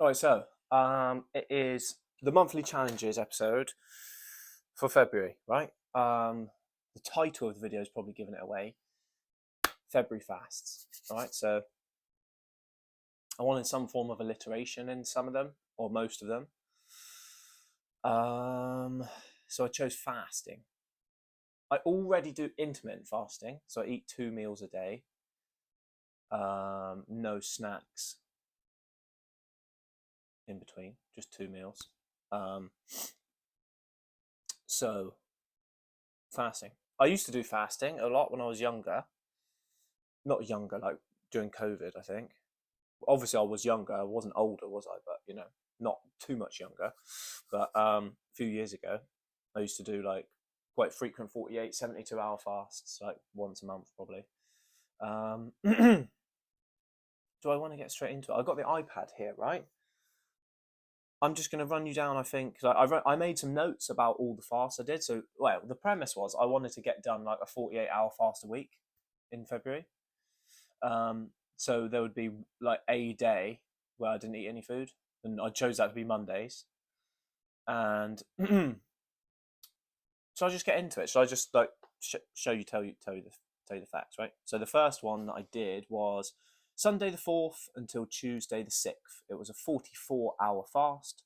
All right, so it is the monthly challenges episode for February, right? The title of the video is probably giving it away. February fasts, all right? So I wanted some form of alliteration in some of them or most of them. So I chose fasting. I already do intermittent fasting, so I eat 2 meals a day. No snacks in between, just 2 meals. So fasting. I used to do fasting a lot when I was younger. Not younger, like during COVID, I think. Obviously, I was younger. I wasn't older, was I? But not too much younger. But a few years ago, I used to do like quite frequent 48, 72-hour fasts, like once a month probably. Do I want to get straight into it? I've got the iPad here, right? I'm just going to run you down, I think, because I made some notes about all the fasts I did. So, well, the premise was I wanted to get done like a 48-hour fast a week in February. So there would be like a day where I didn't eat any food, and I chose that to be Mondays. And so I'll just get into it. So I just like tell you the facts, right? So the first one that I did was Sunday the 4th until Tuesday the 6th. It was a 44-hour fast.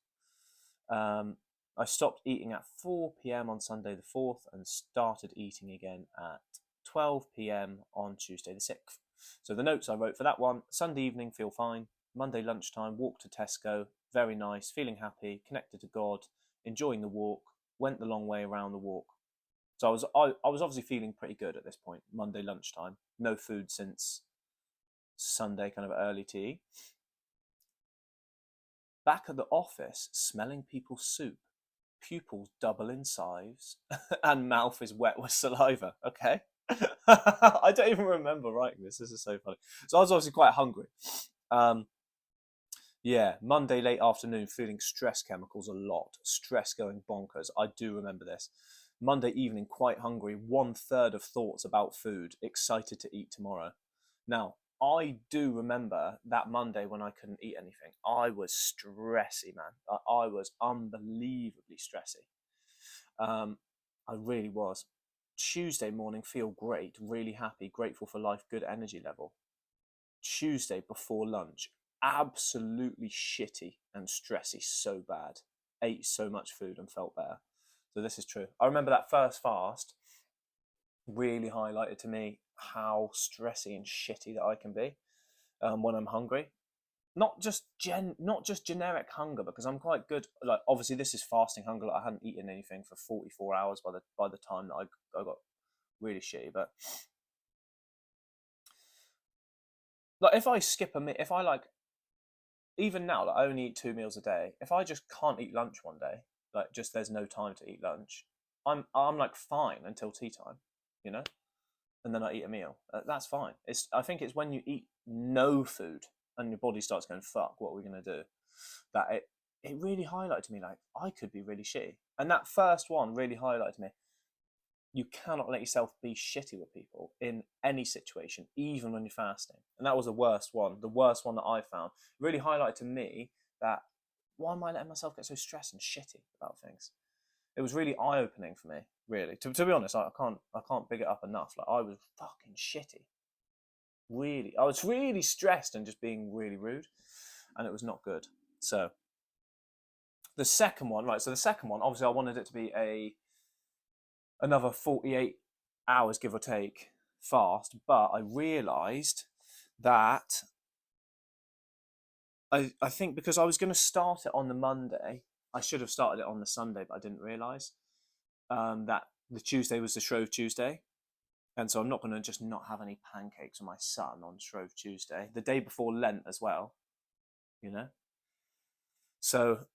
I stopped eating at 4 p.m. on Sunday the 4th and started eating again at 12 p.m. on Tuesday the 6th. So the notes I wrote for that one: Sunday evening, feel fine. Monday lunchtime, walk to Tesco, very nice, feeling happy, connected to God, enjoying the walk, went the long way around the walk. So I was obviously feeling pretty good at this point. Monday lunchtime, no food since Sunday, kind of early tea. Back at the office, smelling people's soup, pupils double in size, and mouth is wet with saliva. Okay. I don't even remember writing this. This is so funny. So I was obviously quite hungry. Yeah, Monday late afternoon, feeling stress chemicals a lot. Stress going bonkers. I do remember this. Monday evening, quite hungry. 1/3 of thoughts about food. Excited to eat tomorrow. Now, I do remember that Monday when I couldn't eat anything. I was stressy, man. I was unbelievably stressy. I really was. Tuesday morning, feel great, really happy, grateful for life, good energy level. Tuesday before lunch, absolutely shitty and stressy, so bad. Ate so much food and felt better. So this is true. I remember that first fast really highlighted to me how stressy and shitty that I can be when I'm hungry. Not just generic hunger, because I'm quite good. Like obviously this is fasting hunger. Like, I hadn't eaten anything for 44 hours by the time that I got really shitty. But like if I skip a meal, if I like even now, like, I only eat 2 meals a day. If I just can't eat lunch one day, like just there's no time to eat lunch, I'm like fine until tea time, you know, and then I eat a meal. That's fine. I think it's when you eat no food and your body starts going, fuck, what are we gonna do? That it really highlighted to me like I could be really shitty. And that first one really highlighted to me. You cannot let yourself be shitty with people in any situation, even when you're fasting. And that was the worst one that I found. It really highlighted to me that why am I letting myself get so stressed and shitty about things? It was really eye opening for me, really. To be honest, I can't big it up enough. Like I was fucking shitty. Really. I was really stressed and just being really rude. And it was not good. So the second one, right, so the second one, obviously I wanted it to be another 48 hours, give or take, fast. But I realised that I think because I was going to start it on the Monday, I should have started it on the Sunday, but I didn't realise that the Tuesday was the Shrove Tuesday. And so I'm not going to just not have any pancakes with my son on Shrove Tuesday, the day before Lent as well, you know? So,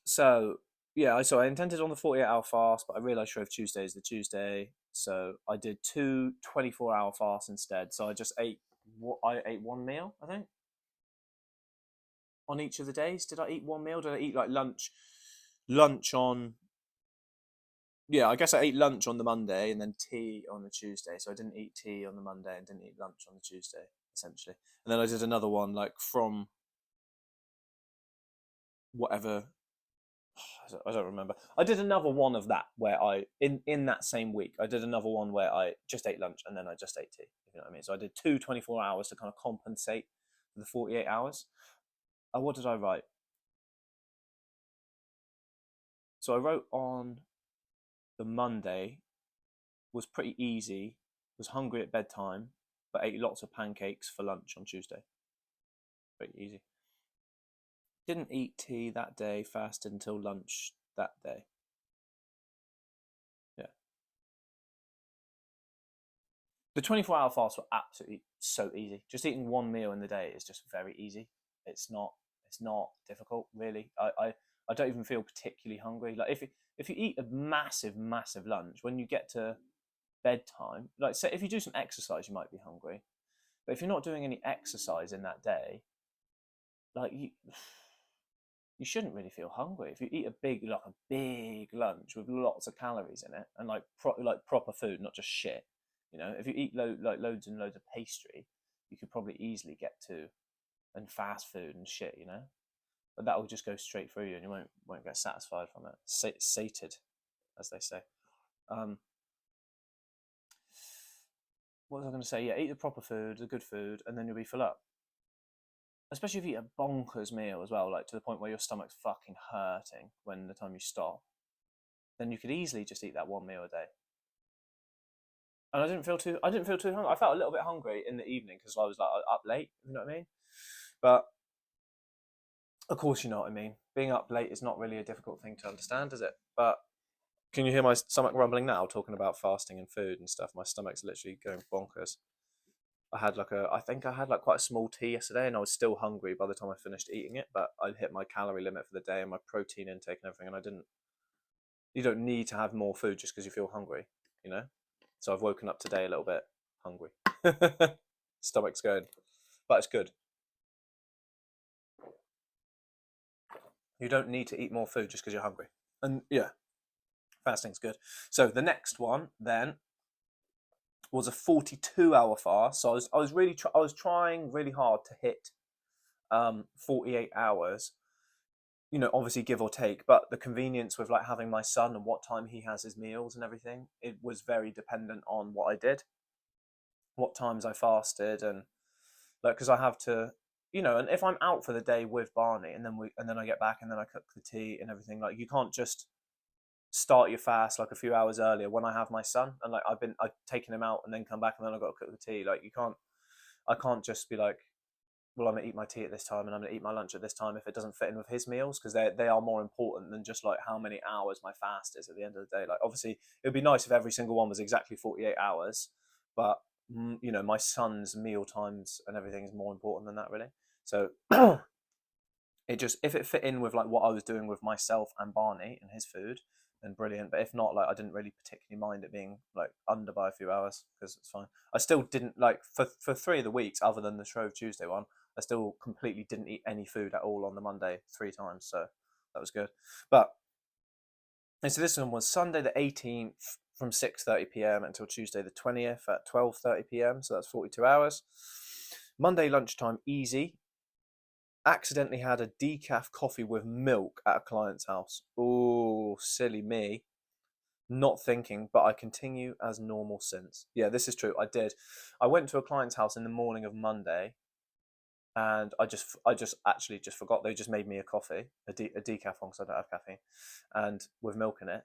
so yeah, so I intended on the 48-hour fast, but I realised Shrove Tuesday is the Tuesday. So I did two 24-hour fasts instead. So I ate one meal, I think, on each of the days. Did I eat one meal? Did I eat like lunch on, yeah, I guess I ate lunch on the Monday and then tea on the Tuesday. So I didn't eat tea on the Monday and didn't eat lunch on the Tuesday, essentially. And then I did another one like from whatever. I don't remember. I did another one of that where in that same week I did another one where I just ate lunch and then I just ate tea. You know what I mean? So I did 24 hours to kind of compensate for the 48 hours. What did I write? So I wrote on the Monday was pretty easy. Was hungry at bedtime, but ate lots of pancakes for lunch on Tuesday. Pretty easy. Didn't eat tea that day. Fasted until lunch that day. Yeah. The 24-hour fast were absolutely so easy. Just eating one meal in the day is just very easy. It's not. It's not difficult really. I don't even feel particularly hungry. Like if you eat a massive lunch, when you get to bedtime, like say if you do some exercise, you might be hungry. But if you're not doing any exercise in that day, like you shouldn't really feel hungry. If you eat a big lunch with lots of calories in it and like proper food, not just shit. You know, if you eat loads and loads of pastry, you could probably easily get to and fast food and shit. You know, but that will just go straight through you and you won't get satisfied from it. Sated, as they say. Um, what was I going to say? Yeah, eat the proper food, the good food, and then you'll be full up. Especially if you eat a bonkers meal as well, like to the point where your stomach's fucking hurting when the time you stop, then you could easily just eat that one meal a day. And I didn't feel too hungry. I felt a little bit hungry in the evening because I was like up late. You know what I mean? But of course, you know what I mean. Being up late is not really a difficult thing to understand, is it? But can you hear my stomach rumbling now? Talking about fasting and food and stuff. My stomach's literally going bonkers. I think I had like quite a small tea yesterday, and I was still hungry by the time I finished eating it. But I hit my calorie limit for the day and my protein intake and everything, and I didn't. You don't need to have more food just because you feel hungry, you know. So I've woken up today a little bit hungry. Stomach's going, but it's good. You don't need to eat more food just because you're hungry. And yeah, fasting's good. So the next one then was a 42-hour fast. So I was trying really hard to hit 48 hours. You know, obviously give or take, but the convenience with like having my son and what time he has his meals and everything, it was very dependent on what I did, what times I fasted, and like because I have to, you know, and if I'm out for the day with Barney and then I get back and then I cook the tea and everything, like you can't just start your fast like a few hours earlier when I have my son and like I've taken him out and then come back and then I've got to cook the tea. Like you can't, I can't just be like, well, I'm gonna eat my tea at this time and I'm gonna eat my lunch at this time if it doesn't fit in with his meals because they are more important than just like how many hours my fast is at the end of the day. Like obviously it would be nice if every single one was exactly 48 hours, but you know my son's meal times and everything is more important than that really. So it just if it fit in with like what I was doing with myself and Barney and his food, then brilliant. But if not, like I didn't really particularly mind it being like under by a few hours because it's fine. I still didn't like for 3 of the weeks other than the Shrove Tuesday one. I still completely didn't eat any food at all on the Monday 3 times, so that was good. But and so this one was Sunday the 18th from 6:30 p.m. until Tuesday the 20th at 12:30 p.m. So that's 42 hours. Monday lunchtime easy, accidentally had a decaf coffee with milk at a client's house. Oh, silly me. Not thinking, but I continue as normal since. Yeah, this is true. I did. I went to a client's house in the morning of Monday, and I just actually just forgot. They just made me a coffee, a decaf one because I don't have caffeine, and with milk in it.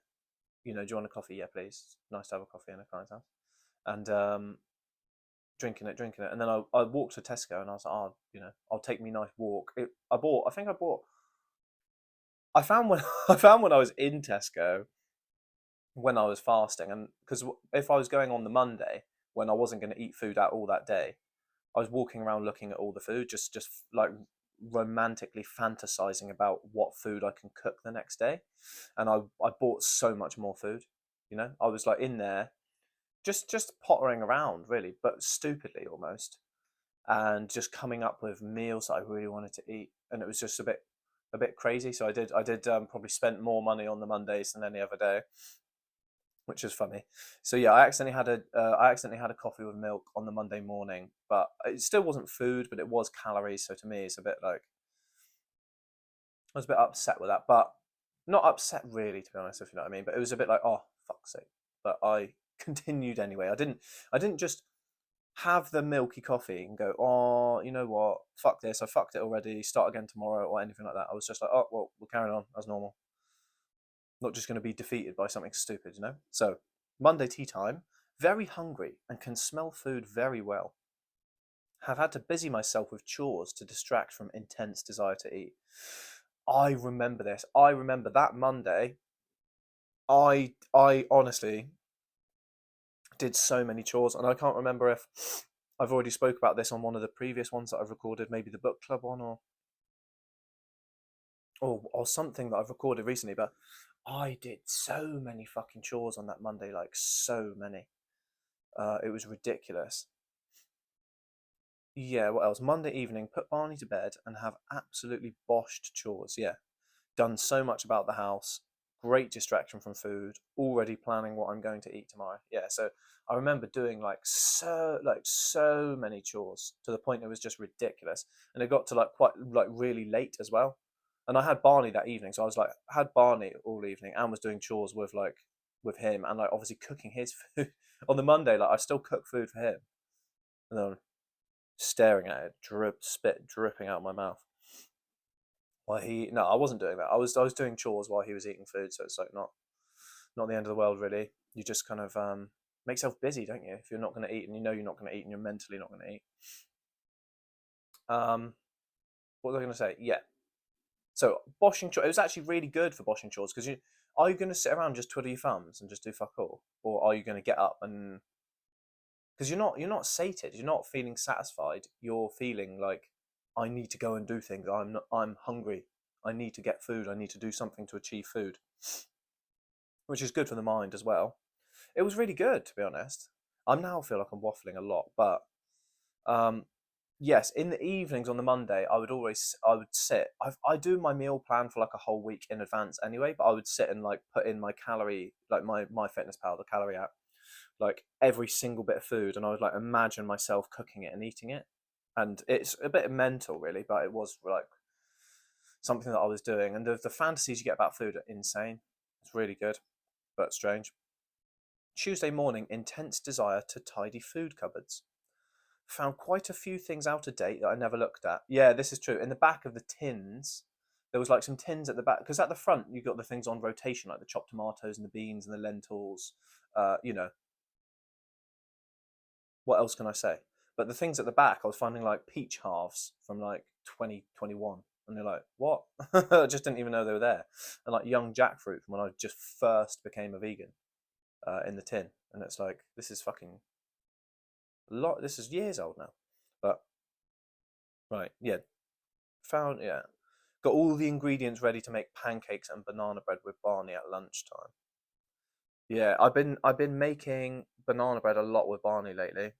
You know, do you want a coffee? Yeah, please. Nice to have a coffee in a client's house. And drinking it, and then I walked to Tesco, and I was like, oh, you know, I'll take me a nice walk. I think I bought I found when I found when I was in Tesco when I was fasting, and because if I was going on the Monday when I wasn't going to eat food at all that day, I was walking around looking at all the food, just like romantically fantasizing about what food I can cook the next day, and I bought so much more food. You know, I was like in there just pottering around really, but stupidly almost, and just coming up with meals that I really wanted to eat, and it was just a bit crazy. So I did probably spent more money on the Mondays than any other day, which is funny. So yeah, I accidentally had a coffee with milk on the Monday morning, but it still wasn't food, but it was calories. So to me, it's a bit like I was a bit upset with that, but not upset really, to be honest, if you know what I mean. But it was a bit like, oh, fuck's sake. But I continued anyway. I didn't just have the milky coffee and go, oh, you know what, fuck this, I fucked it already, start again tomorrow or anything like that. I was just like, oh, well, we're carrying on as normal. Not just going to be defeated by something stupid, you know? So, Monday tea time, very hungry and can smell food very well. Have had to busy myself with chores to distract from intense desire to eat. I remember this. I remember that Monday. I honestly did so many chores, and I can't remember if I've already spoke about this on one of the previous ones that I've recorded, maybe the book club one or something that I've recorded recently. But I did so many fucking chores on that Monday, like so many. It was ridiculous. Yeah, what else? Monday evening, put Barney to bed and have absolutely boshed chores. Yeah, done so much about the house, great distraction from food, already planning what I'm going to eat tomorrow. Yeah, so I remember doing like so many chores to the point it was just ridiculous. And it got to like quite like really late as well. And I had Barney that evening, so I was like had Barney all evening and was doing chores with him and like obviously cooking his food on the Monday. Like I still cook food for him, and then staring at it, spit dripping out my mouth. Well, no, I wasn't doing that. I was doing chores while he was eating food, so it's like not the end of the world really. You just kind of make yourself busy, don't you? If you're not going to eat and you know you're not going to eat and you're mentally not going to eat. Um, what was I going to say? Yeah. So boshing chores, it was actually really good for boshing chores because you are you going to sit around just twiddle your thumbs and just do fuck all, or are you going to get up and because you're not sated, you're not feeling satisfied. You're feeling like I need to go and do things. I'm hungry. I need to get food. I need to do something to achieve food, which is good for the mind as well. It was really good, to be honest. I now feel like I'm waffling a lot, but um, yes, in the evenings on the Monday, I would sit. I do my meal plan for like a whole week in advance anyway, but I would sit and like put in my calorie, like my Fitness Pal, the calorie app, like every single bit of food, and I would like imagine myself cooking it and eating it. And it's a bit mental, really, but it was like something that I was doing. And the fantasies you get about food are insane. It's really good, but strange. Tuesday morning, intense desire to tidy food cupboards. Found quite a few things out of date that I never looked at. Yeah, this is true. In the back of the tins, there was like some tins at the back because at the front you got the things on rotation, like the chopped tomatoes and the beans and the lentils. You know, what else can I say? But the things at the back, I was finding like peach halves from like 2021, and they're like, what? I just didn't even know they were there. And like young jackfruit from when I just first became a vegan in the tin, and it's like this is fucking a lot. This is years old now, but right, yeah, found yeah, got all the ingredients ready to make pancakes and banana bread with Barney at lunchtime. Yeah, I've been making banana bread a lot with Barney lately.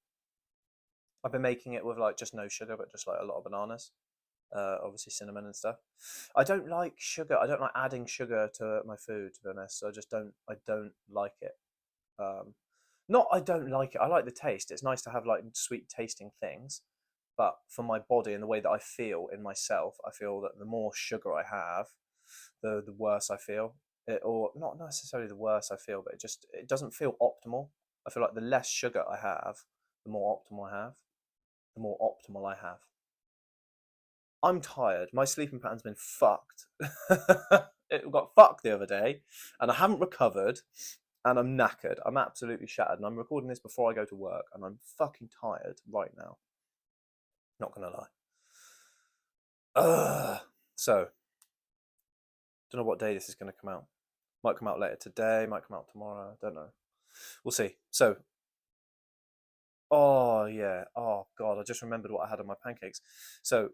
I've been making it with like just no sugar, but just like a lot of bananas. Obviously cinnamon and stuff. I don't like sugar. I don't like adding sugar to my food, to be honest. So I just don't. I don't like it. Um, Not I don't like it. I like the taste. It's nice to have like sweet tasting things, but for my body and the way that I feel in myself, I feel that the more sugar I have, the worse I feel. Or not necessarily the worse I feel, but it doesn't feel optimal. I feel like the less sugar I have, the more optimal I have. The more optimal I have. I'm tired. My sleeping pattern's been fucked. It got fucked the other day, and I haven't recovered, and I'm knackered. I'm absolutely shattered, and I'm recording this before I go to work, and I'm fucking tired right now. Not gonna lie. Ugh. So, don't know what day this is gonna come out. Might come out later today. Might come out tomorrow. Don't know. We'll see. So, oh yeah. Oh god, I just remembered what I had on my pancakes. So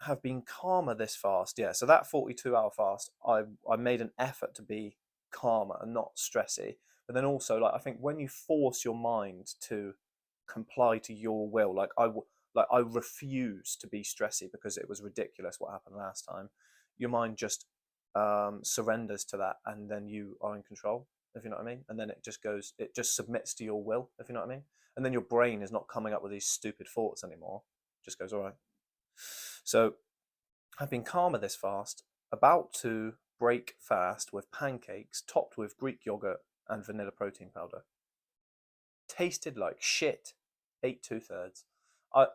have been calmer this fast. Yeah, so that 42-hour fast, I made an effort to be calmer and not stressy. But then also, like I think when you force your mind to comply to your will, like I refuse to be stressy because it was ridiculous what happened last time. Your mind just surrenders to that, and then you are in control. If you know what I mean, and then it just submits to your will. If you know what I mean, and then your brain is not coming up with these stupid thoughts anymore. Just goes all right. So I've been calmer this fast, about to break fast with pancakes topped with Greek yogurt and vanilla protein powder. Tasted like shit. Ate 2/3.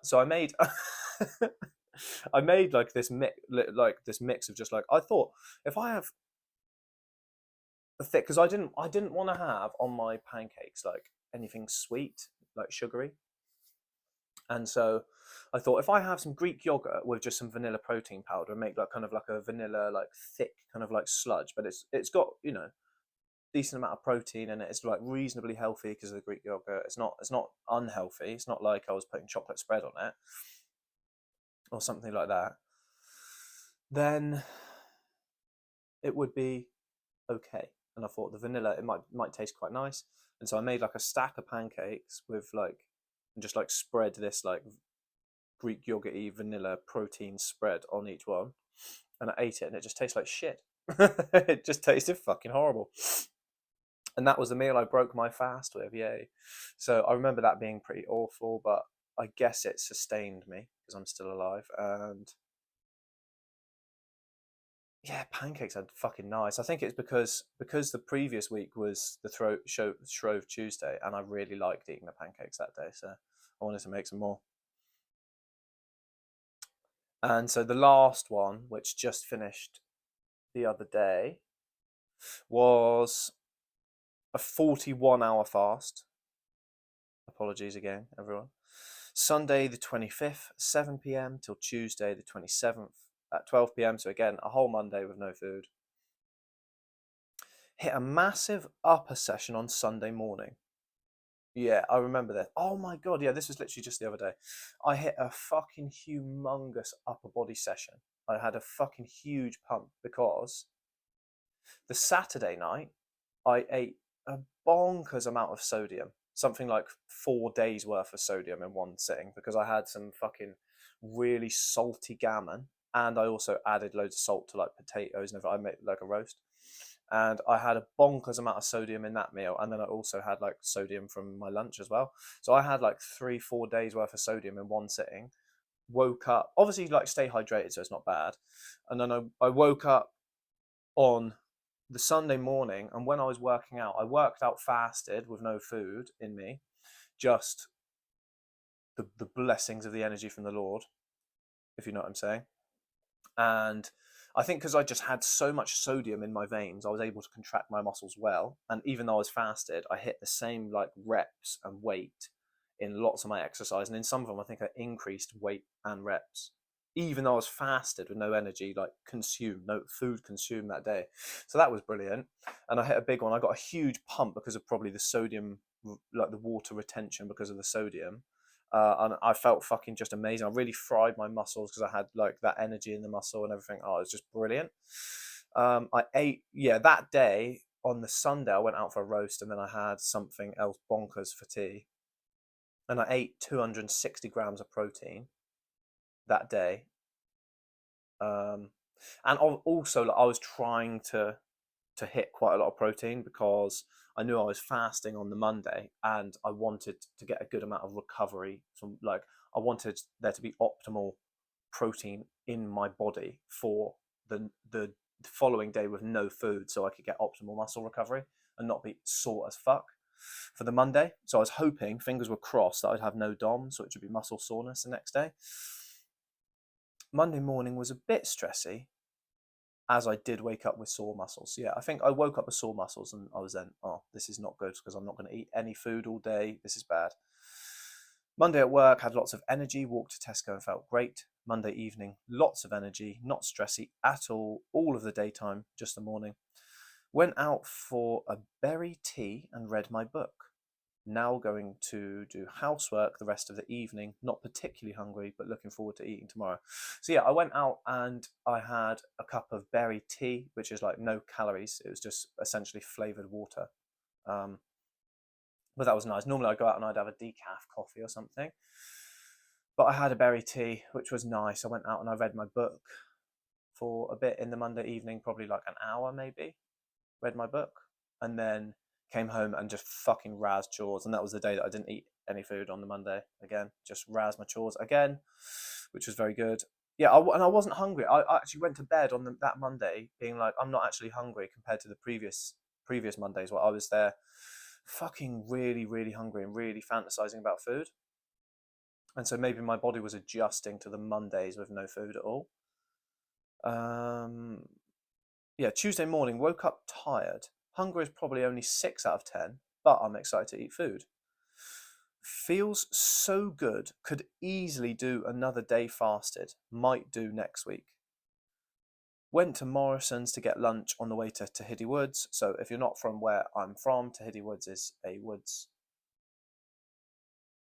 So I made I made like this mix of just like, I thought if I have a thick, because I didn't want to have on my pancakes like anything sweet, like sugary. And so I thought if I have some Greek yogurt with just some vanilla protein powder and make like kind of like a vanilla like thick kind of like sludge, but it's got, you know, decent amount of protein in it. It's like reasonably healthy because of the Greek yogurt. It's not unhealthy. It's not like I was putting chocolate spread on it or something like that. Then it would be okay. And I thought the vanilla, it might taste quite nice. And so I made like a stack of pancakes with like, and just like spread this like Greek yogurty vanilla protein spread on each one, and I ate it, and it just tastes like shit. It just tasted fucking horrible. And that was the meal I broke my fast with. Yay! So I remember that being pretty awful, but I guess it sustained me because I'm still alive. And yeah, pancakes are fucking nice. I think it's because the previous week was the Shrove Tuesday, and I really liked eating the pancakes that day, so I wanted to make some more. And so the last one, which just finished the other day, was a 41-hour fast. Apologies again, everyone. Sunday the 25th, 7 p.m. till Tuesday the 27th at 12 p.m. So again, a whole Monday with no food. Hit a massive upper session on Sunday morning. Yeah, I remember that. Oh my god, yeah, this was literally just the other day. I hit a fucking humongous upper body session. I had a fucking huge pump because the Saturday night I ate a bonkers amount of sodium, something like 4 days worth of sodium in one sitting, because I had some fucking really salty gammon, and I also added loads of salt to like potatoes and everything. I made like a roast, and I had a bonkers amount of sodium in that meal, and then I also had like sodium from my lunch as well. So I had like 3-4 days worth of sodium in one sitting. Woke up, obviously like stay hydrated, so it's not bad. And then I woke up on the Sunday morning, and when I was working out, I worked out fasted with no food in me, just the blessings of the energy from the Lord, if you know what I'm saying. And I think because I just had so much sodium in my veins, I was able to contract my muscles well. And even though I was fasted, I hit the same like reps and weight in lots of my exercise. And in some of them, I think I increased weight and reps, even though I was fasted with no energy, like consumed, no food consumed that day. So that was brilliant. And I hit a big one. I got a huge pump because of probably the sodium, like the water retention because of the sodium. And I felt fucking just amazing. I really fried my muscles because I had like that energy in the muscle and everything. Oh, it was just brilliant. I ate, yeah, that day on the Sunday, I went out for a roast, and then I had something else bonkers for tea. And I ate 260 grams of protein that day. And also, like, I was trying to hit quite a lot of protein because I knew I was fasting on the Monday, and I wanted to get a good amount of recovery from, like, I wanted there to be optimal protein in my body for the following day with no food, so I could get optimal muscle recovery and not be sore as fuck for the Monday. So I was hoping, fingers were crossed, that I'd have no DOMS, which would be muscle soreness the next day. Monday morning was a bit stressy, as I did wake up with sore muscles. Yeah, I think I woke up with sore muscles, and I was then, oh, this is not good because I'm not going to eat any food all day. This is bad. Monday at work, had lots of energy, walked to Tesco and felt great. Monday evening, lots of energy, not stressy at all of the daytime, just the morning. Went out for a berry tea and read my book. Now going to do housework the rest of the evening, not particularly hungry, but looking forward to eating tomorrow. So yeah, I went out and I had a cup of berry tea, which is like no calories. It was just essentially flavored water. But that was nice. Normally I'd go out and I'd have a decaf coffee or something. But I had a berry tea, which was nice. I went out and I read my book for a bit in the Monday evening, probably like an hour maybe. Read my book, and then came home and just fucking razzed chores. And that was the day that I didn't eat any food on the Monday. Again, just razzed my chores again, which was very good. yeah, and I wasn't hungry. I actually went to bed on that Monday being like, I'm not actually hungry compared to the previous Mondays where I was there, fucking really really hungry and really fantasizing about food. And so maybe my body was adjusting to the Mondays with no food at all. Um, yeah, Tuesday morning, woke up tired. Hunger is probably only 6 out of 10, but I'm excited to eat food. Feels so good. Could easily do another day fasted. Might do next week. Went to Morrison's to get lunch on the way to Tahiti Woods. So if you're not from where I'm from, Tahiti Woods is a woods,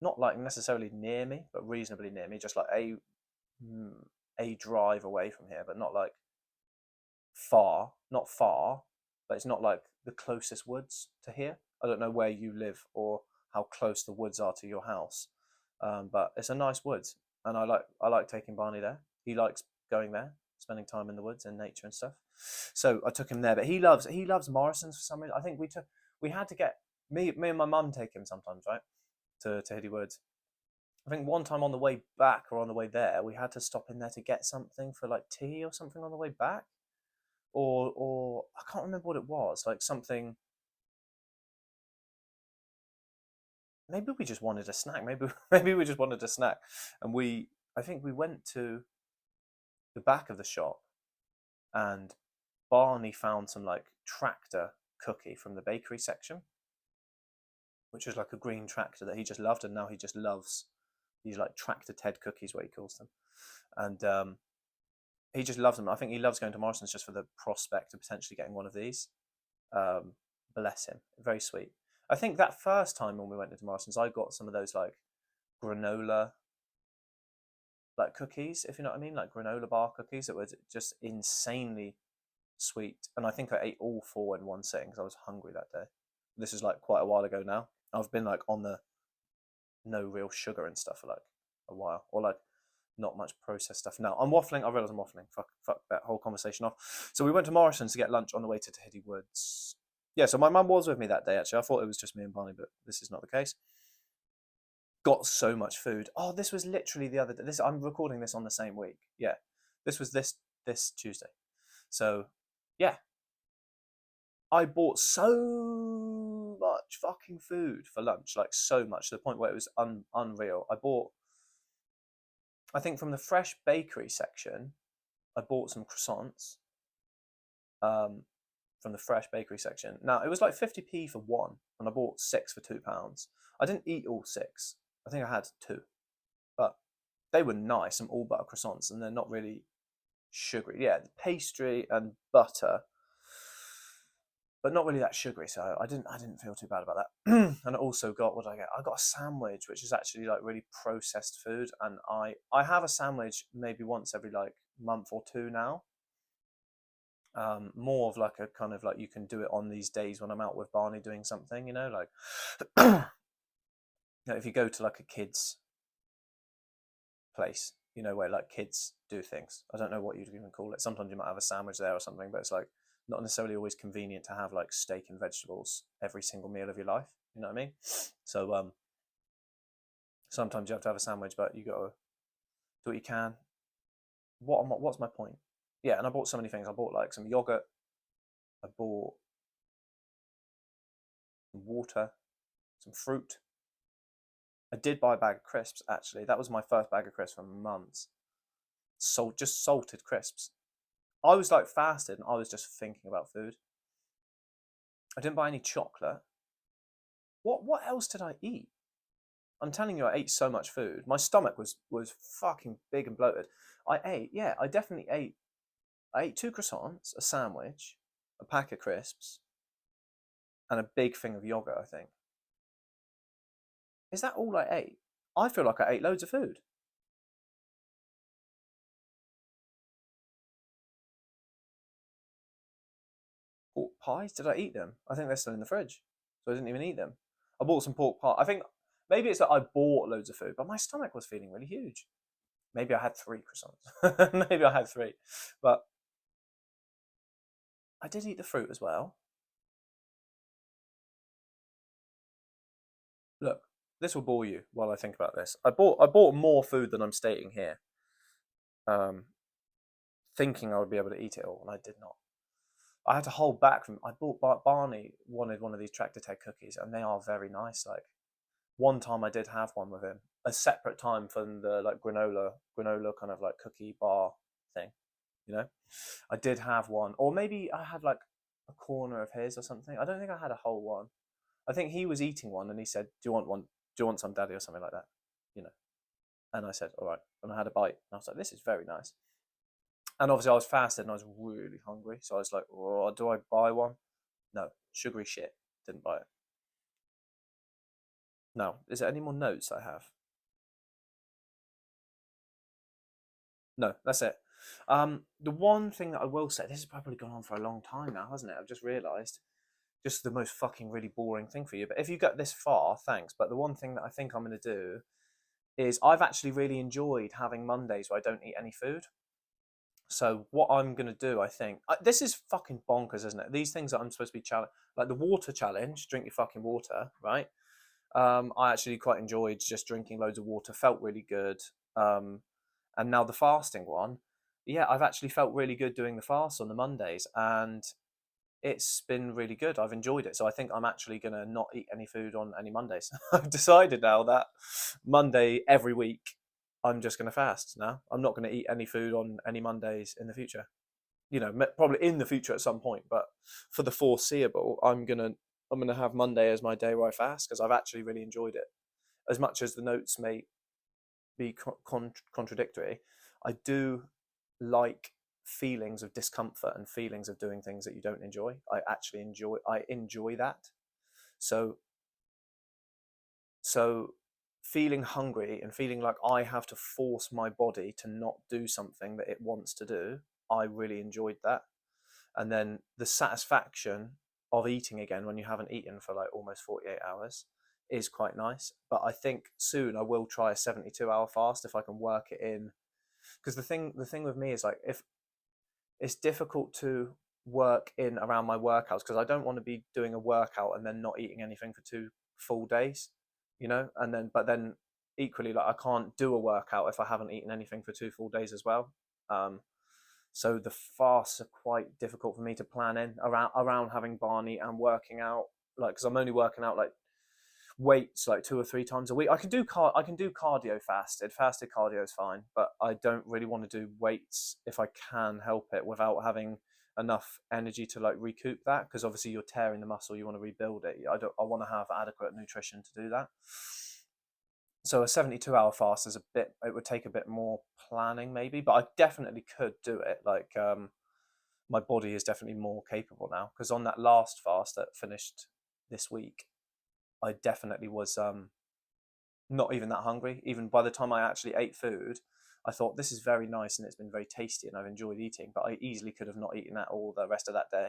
not like necessarily near me, but reasonably near me, just like a drive away from here, but not like far, not far, but it's not like the closest woods to here. I don't know where you live or how close the woods are to your house, but it's a nice woods, and I like taking Barney there. He likes going there, spending time in the woods and nature and stuff. So I took him there, but he loves Morrison's for some reason. I think we had to get me and my mum take him sometimes, right, to Tahiti Woods. I think one time on the way back or on the way there, we had to stop in there to get something for like tea or something on the way back, or I can't remember what it was. Like something. Maybe we just wanted a snack. Maybe maybe we just wanted a snack, and I think we went to the back of the shop, and Barney found some like tractor cookie from the bakery section, which was like a green tractor that he just loved, and now he just loves these like tractor Ted cookies, what he calls them, and he just loves them. I think he loves going to Morrison's just for the prospect of potentially getting one of these. Um, Bless him, very sweet. I think that first time when we went into Morrison's, I got some of those like granola like cookies, if you know what I mean, like granola bar cookies that were just insanely sweet. And I think I ate all four in one sitting because I was hungry that day. This is like quite a while ago now. I've been like on the no real sugar and stuff for like a while, or like not much processed stuff. Now I'm waffling. I realise I'm waffling. Fuck that whole conversation off. So we went to Morrison's to get lunch on the way to Tahiti Woods. Yeah, so my mum was with me that day. Actually, I thought it was just me and Barney, but this is not the case. Got so much food. Oh, this was literally the other day. This I'm recording this on the same week. Yeah, this was this Tuesday. So yeah, I bought so much fucking food for lunch, like so much to the point where it was unreal. I think from the fresh bakery section, I bought some croissants. Um, from the fresh bakery section. Now it was like 50p for one, and I bought six for £2. I didn't eat all six. I think I had two, but they were nice, some all butter croissants, and they're not really sugary. Yeah, pastry and butter, but not really that sugary. So I didn't feel too bad about that. And I also got, what did I get? I got a sandwich, which is actually like really processed food, and I have a sandwich maybe once every like month or two now. More of like a kind of like you can do it on these days when I'm out with Barney doing something, like if you go to like a kids place, where like kids do things. I don't know what you'd even call it. Sometimes you might have a sandwich there or something, but it's like not necessarily always convenient to have like steak and vegetables every single meal of your life. You know what I mean? So sometimes you have to have a sandwich, but you got to do what you can. What's my point? Yeah, and I bought so many things. I bought like some yogurt. I bought some water, some fruit. I did buy a bag of crisps actually. That was my first bag of crisps for months. Just salted crisps. I was like fasted and I was just thinking about food. I didn't buy any chocolate. What else did I eat? I'm telling you, I ate so much food. My stomach was fucking big and bloated. I definitely ate. I ate two croissants, a sandwich, a pack of crisps, and a big thing of yogurt. I think. Is that all I ate? I feel like I ate loads of food. Pork pies? Did I eat them? I think they're still in the fridge, so I didn't even eat them. I bought some pork pie. I think maybe it's that I bought loads of food, but my stomach was feeling really huge. Maybe I had three croissants. Maybe I had three, but I did eat the fruit as well. Look, this will bore you while I think about this. I bought more food than I'm stating here. thinking I would be able to eat it all, and I did not. I had to hold back from. I bought Barney wanted one of these Tractor Ted cookies, and they are very nice. Like one time I did have one with him, a separate time from the like granola kind of like cookie bar thing. You know, I did have one, or maybe I had like a corner of his or something. I don't think I had a whole one. I think he was eating one, and he said, "Do you want one? Do you want some, Daddy?" or something like that. You know, and I said, "All right," and I had a bite, and I was like, "This is very nice." And obviously, I was fasted, and I was really hungry, so I was like, "Oh, do I buy one?" No, sugary shit. Didn't buy it. No. Is there any more notes I have? No, that's it. The one thing that I will say, this has probably gone on for a long time now, hasn't it? I've just realised. Just the most fucking really boring thing for you. But if you got this far, thanks. But the one thing that I think I'm going to do is I've actually really enjoyed having Mondays where I don't eat any food. So what I'm going to do, I think, this is fucking bonkers, isn't it? These things that I'm supposed to be challenge, like the water challenge, drink your fucking water, right? I actually quite enjoyed just drinking loads of water. Felt really good. And now the fasting one, yeah, I've actually felt really good doing the fast on the Mondays, and it's been really good. I've enjoyed it. So I think I'm actually going to not eat any food on any Mondays. I've decided now that Monday every week, I'm just going to fast now. I'm not going to eat any food on any Mondays in the future. You know, probably in the future at some point, but for the foreseeable, I'm gonna have Monday as my day where I fast because I've actually really enjoyed it. As much as the notes may be contradictory, I do like feelings of discomfort and feelings of doing things that you don't enjoy. I enjoy that. So so feeling hungry and feeling like I have to force my body to not do something that it wants to do, I really enjoyed that. And then the satisfaction of eating again when you haven't eaten for like almost 48 hours is quite nice. But I think soon I will try a 72-hour fast if I can work it in, because the thing with me is like, if it's difficult to work in around my workouts, because I don't want to be doing a workout and then not eating anything for 2 full days, and then equally, like, I can't do a workout if I haven't eaten anything for 2 full days as well. um so the fasts are quite difficult for me to plan in around having Barney and working out, like, because I'm only working out like weights like 2 or 3 times a week. I can do cardio fasted. Fasted cardio is fine, but I don't really want to do weights if I can help it without having enough energy to like recoup that, because obviously you're tearing the muscle, you want to rebuild it. I want to have adequate nutrition to do that. So a 72-hour fast is it would take a bit more planning maybe, but I definitely could do it. Like, my body is definitely more capable now, because on that last fast that finished this week, I definitely was not even that hungry. Even by the time I actually ate food, I thought this is very nice and it's been very tasty and I've enjoyed eating, but I easily could have not eaten that all the rest of that day.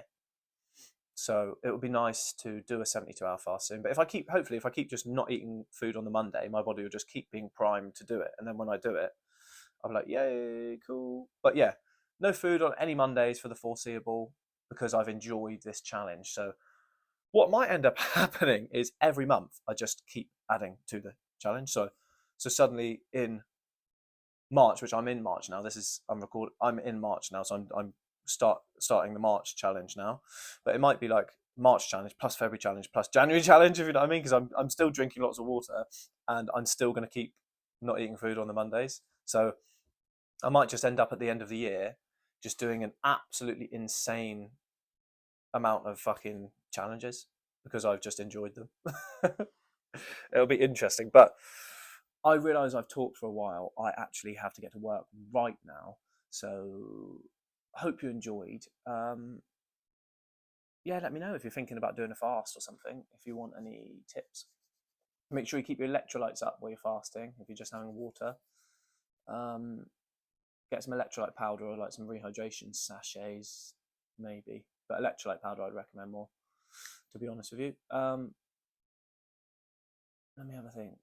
So it would be nice to do a 72-hour fast soon. But hopefully, if I keep just not eating food on the Monday, my body will just keep being primed to do it. And then when I do it, I'll be like, yay, cool. But yeah, no food on any Mondays for the foreseeable, because I've enjoyed this challenge. So what might end up happening is every month I just keep adding to the challenge. So suddenly in March, which I'm in March now. I'm in March now, so I'm starting the March challenge now. But it might be like March challenge plus February challenge plus January challenge, if you know what I mean. Because I'm still drinking lots of water, and I'm still going to keep not eating food on the Mondays. So I might just end up at the end of the year just doing an absolutely insane amount of fucking challenges because I've just enjoyed them. It'll be interesting, but I realise I've talked for a while. I actually have to get to work right now, so I hope you enjoyed. Yeah, let me know if you're thinking about doing a fast or something. If you want any tips, make sure you keep your electrolytes up while you're fasting. If you're just having water, um, get some electrolyte powder or like some rehydration sachets, maybe. But electrolyte powder I'd recommend more, to be honest with you. Let me have a think.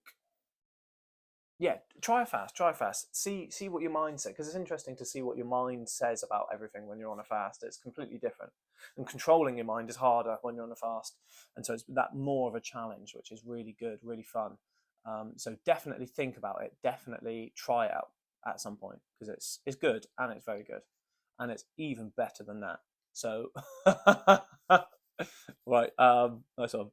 Yeah, try a fast. See what your mind says, because it's interesting to see what your mind says about everything when you're on a fast. It's completely different, and controlling your mind is harder when you're on a fast, and so it's that more of a challenge, which is really good, really fun. So definitely think about it. Definitely try it out, at some point because it's good and it's very good, and it's even better than that. So, right, nice one.